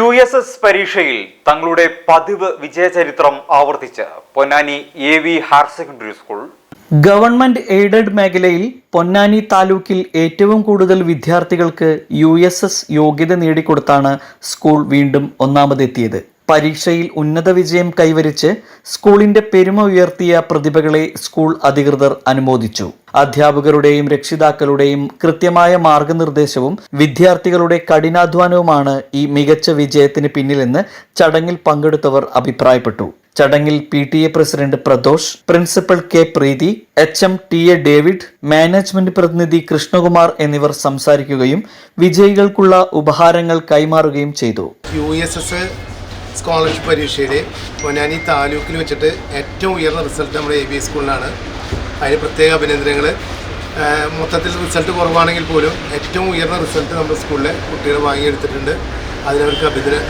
USS പരീക്ഷയിൽ തങ്ങളുടെ പതിവ് വിജയചരിത്രം ആവർത്തിച്ച് Ponnani AV higher secondary school. Government aided മേഖലയിൽ പൊന്നാനി താലൂക്കിൽ ഏറ്റവും കൂടുതൽ വിദ്യാർത്ഥികൾക്ക് USS യോഗ്യത നേടിക്കൊടുത്താണ് സ്കൂൾ വീണ്ടും ഒന്നാമതെത്തിയത്. പരീക്ഷയിൽ ഉന്നത വിജയം കൈവരിച്ച് സ്കൂളിന്റെ പെരുമ ഉയർത്തിയ പ്രതിഭകളെ സ്കൂൾ അധികൃതർ അനുമോദിച്ചു. അധ്യാപകരുടെയും രക്ഷിതാക്കളുടെയും കൃത്യമായ മാർഗനിർദ്ദേശവും വിദ്യാർത്ഥികളുടെ കഠിനാധ്വാനവുമാണ് ഈ മികച്ച വിജയത്തിന് പിന്നിലെന്ന് ചടങ്ങിൽ പങ്കെടുത്തവർ അഭിപ്രായപ്പെട്ടു. ചടങ്ങിൽ PTA president Pradosh, principal K പ്രീതി, HM TA ഡേവിഡ്, മാനേജ്മെന്റ് പ്രതിനിധി കൃഷ്ണകുമാർ എന്നിവർ സംസാരിക്കുകയും വിജയികൾക്കുള്ള ഉപഹാരങ്ങൾ കൈമാറുകയും ചെയ്തു. USS സ്കോളർഷിപ്പ് പരീക്ഷയിൽ പൊന്നാനി താലൂക്കിൽ വെച്ചിട്ട് ഏറ്റവും ഉയർന്ന റിസൾട്ട് നമ്മുടെ AV സ്കൂളിലാണ്. അതിന് പ്രത്യേക അഭിനന്ദനങ്ങൾ. മൊത്തത്തിൽ റിസൾട്ട് കുറവാണെങ്കിൽ പോലും ഏറ്റവും ഉയർന്ന റിസൾട്ട് നമ്മുടെ സ്കൂളിലെ കുട്ടികൾ വാങ്ങിയെടുത്തിട്ടുണ്ട്. അതിനവർക്ക്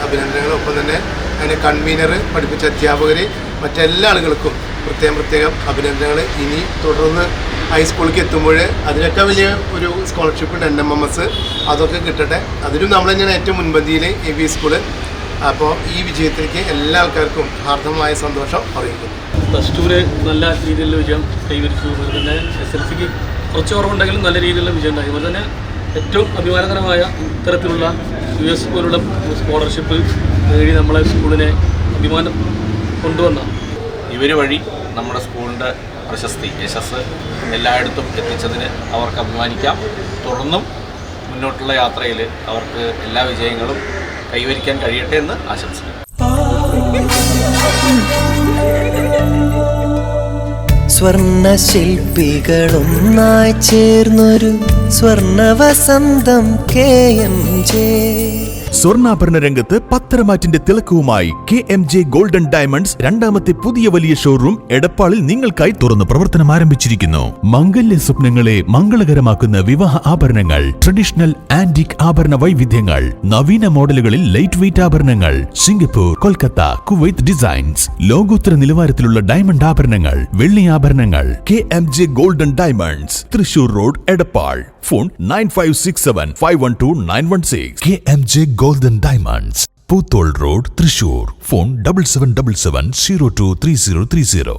അഭിനന്ദനങ്ങൾ. ഒപ്പം തന്നെ അതിനെ കൺവീനർ, പഠിപ്പിച്ച അധ്യാപകർ, മറ്റെല്ലാ ആളുകൾക്കും പ്രത്യേകം അഭിനന്ദനങ്ങൾ. ഇനി തുടർന്ന് ഹൈസ്കൂളിലേക്ക് എത്തുമ്പോൾ അതിനൊക്കെ വലിയ ഒരു സ്കോളർഷിപ്പ് ഉണ്ട്, NMMS, അതൊക്കെ കിട്ടട്ടെ. അതിലും നമ്മൾ തന്നെയാണ് ഏറ്റവും മുൻപന്തിയിൽ AV സ്കൂള്. അപ്പോൾ ഈ വിജയത്തിലേക്ക് എല്ലാ ആൾക്കാർക്കും ഹാർദമായ സന്തോഷം അറിയിക്കുന്നു. പ്ലസ് ടുവിൽ നല്ല രീതിയിലുള്ള വിജയം കൈവരിച്ചു. അതുപോലെ തന്നെ SLCക്ക് കുറച്ച് കുറവുണ്ടെങ്കിലും നല്ല രീതിയിലുള്ള വിജയം ഉണ്ടായി. അതുപോലെ തന്നെ ഏറ്റവും അഭിമാനകരമായ ഇത്തരത്തിലുള്ള US പോലുള്ള സ്കോളർഷിപ്പ് നേടി നമ്മളെ സ്കൂളിനെ അഭിമാനം കൊണ്ടുവന്ന ഇവർ വഴി നമ്മുടെ സ്കൂളിൻ്റെ പ്രശസ്തി, യശസ് എല്ലായിടത്തും എത്തിച്ചതിന് അവർക്ക് അഭിമാനിക്കാം. തുടർന്നും മുന്നോട്ടുള്ള യാത്രയിൽ അവർക്ക് എല്ലാ വിജയങ്ങളും കൈവരിക്കാൻ കഴിയട്ടെ എന്ന് ആശംസിക്കുന്നു. സ്വർണ്ണ ശില്പികളൊന്നായി ചേർന്നൊരു സ്വർണ്ണവസന്തം KMJ. സ്വർണ്ണാഭരണ രംഗത്ത് പത്തരമാറ്റിന്റെ തിളക്കവുമായി KMJ ഗോൾഡൻ ഡയമണ്ട്സ് രണ്ടാമത്തെ പുതിയ വലിയ ഷോറൂം എടപ്പാളിൽ നിങ്ങൾക്കായി തുറന്ന് പ്രവർത്തനം ആരംഭിച്ചിരിക്കുന്നു. മംഗല്യ സ്വപ്നങ്ങളെ മംഗളകരമാക്കുന്ന വിവാഹ ആഭരണങ്ങൾ, ട്രഡീഷണൽ ആന്റിക് ആഭരണ വൈവിധ്യങ്ങൾ, നവീന മോഡലുകളിൽ ലൈറ്റ് വെയ്റ്റ് ആഭരണങ്ങൾ, സിംഗപ്പൂർ, കൊൽക്കത്ത, കുവൈത്ത് ഡിസൈൻസ്, ലോകോത്തര നിലവാരത്തിലുള്ള ഡയമണ്ട് ആഭരണങ്ങൾ, വെള്ളി ആഭരണങ്ങൾ. KMJ golden diamonds, Thrissur road, Edappal. Phone 9567512916. KMJ Golden Diamonds, Poothole road, Thrissur. Phone 7777023030.